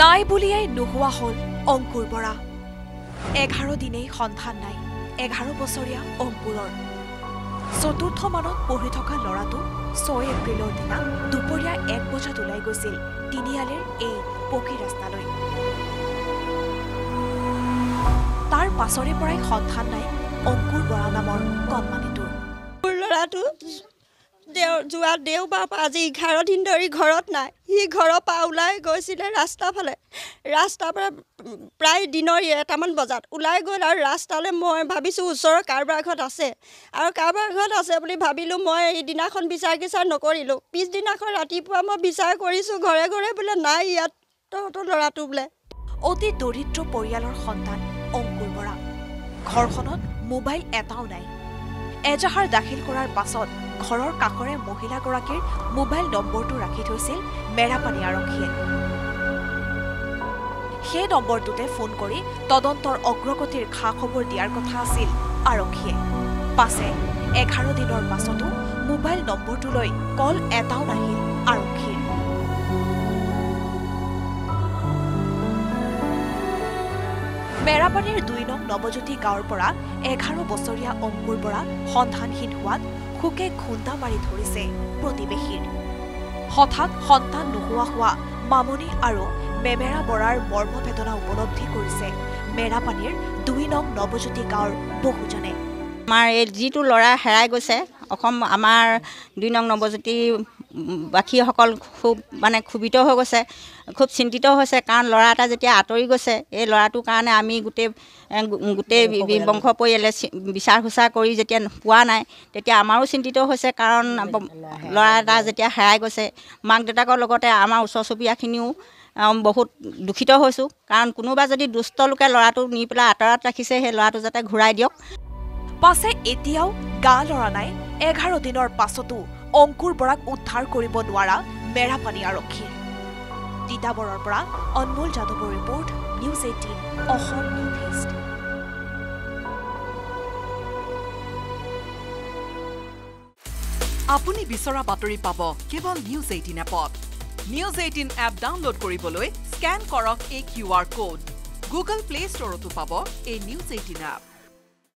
নাই বুলিয়াই নোহোৱা হল অংকুৰ বৰা 11 দিনেই সন্ধান নাই 11 বছৰীয়া অংকুৰৰ চতুৰ্থ মানত পঢ়ি থকা ল'ৰাটো 6 এপ্ৰিলৰ দিনা দুপৰীয়া 1 বজাত ওলাই গৈছিল তিনিআলিৰ এই পকী ৰাস্তালৈ তাৰ পাছৰে পৰাই সন্ধান নাই অংকুৰ বৰা নামৰ কণমানিটোৰ ল'ৰাটো যোৱা দেওবাৰ পৰা আজি 11 দিন ধৰি ঘৰত নাই সি ঘৰৰ পৰা ওলাই গৈছিলে ৰাস্তাৰ পৰা প্ৰায় দিনৰ 1টামান বজাত ওলাই গ'ল আৰু ৰাস্তালৈ মই ভাবিছোঁ ওচৰৰ কাৰোবাৰ ঘৰত আছে আৰু কাৰোবাৰ ঘৰত আছে বুলি ভাবিলোঁ মই এইদিনাখন বিচাৰ নকৰিলোঁ পিছদিনাখন ৰাতিপুৱা মই বিচাৰ কৰিছোঁ ঘৰে ঘৰে বোলে নাই ইয়াত তহঁতৰ ল'ৰাটো বোলে অতি দৰিদ্ৰ পৰিয়ালৰ সন্তান অংকুৰ বৰা ঘৰখনত মোবাইল এটাও নাই এজাহাৰ দাখিল কৰাৰ পাছত ঘৰৰ কাষৰে মহিলাগৰাকীৰ মোবাইল নম্বৰটো ৰাখি থৈছিল মেৰাপানী আৰক্ষীয়ে সেই নম্বৰটোতে ফোন কৰি তদন্তৰ অগ্ৰগতিৰ খা খবৰ দিয়াৰ কথা আছিল আৰক্ষীয়ে পাছে 11 দিনৰ পাছতো মোবাইল নম্বৰটোলৈ কল এটাও নাহিল আৰক্ষীৰ মেৰাপানীৰ 2 নং নৱজ্যোতি গাঁৱৰ পৰা 11 বছৰীয়া অংকুৰ বৰা সন্ধানহীন হোৱাত খুকে খুন্দা মাৰি ধৰিছে প্ৰতিবেশীৰ হঠাৎ সন্তান নোহোৱা হোৱা মামনি আৰু মেমেৰা বৰাৰ মৰ্মবেদনা উপলব্ধি কৰিছে মেৰাপানীৰ 2 নং নৱজ্যোতি গাঁৱৰ বহুজনে আমাৰ এই যিটো ল'ৰা হেৰাই গৈছে অসম আমাৰ 2 নং নৱজ্যোতি বাকীসকল খুব ক্ষুভিত হৈ গৈছে খুব চিন্তিত হৈছে কাৰণ ল'ৰা এটা যেতিয়া আঁতৰি গৈছে এই ল'ৰাটোৰ কাৰণে আমি গোটেই বংশ পৰিয়ালে বিচাৰ খুচাৰ কৰি যেতিয়া পোৱা নাই তেতিয়া আমাৰো চিন্তিত হৈছে কাৰণ ল'ৰা এটা যেতিয়া হেৰাই গৈছে মাক দেউতাকৰ লগতে আমাৰ ওচৰ চুবুৰীয়াখিনিও বহুত দুখিত হৈছোঁ কাৰণ কোনোবা যদি দুষ্ট লোকে ল'ৰাটো নি পেলাই আঁতৰত ৰাখিছে সেই ল'ৰাটো যাতে ঘূৰাই দিয়ক পাছে এতিয়াও গা লৰা নাই 11 দিনৰ পাছতো অংকুৰ বৰাক উদ্ধাৰ কৰিব নোৱাৰা মেৰাপানী আৰক্ষীৰ তিতাবৰৰ পৰা অনমোল যাদৱৰ report news 18 Assam north east আপুনি বিচৰা বাতৰি পাব কেৱল নিউজ 18 এপত নিউজ 18 এপ ডাউনলোড কৰিবলৈ স্কেন কৰক এই QR কোড গুগল প্লে ষ্টৰতো পাব এই নিউজ 18 এপ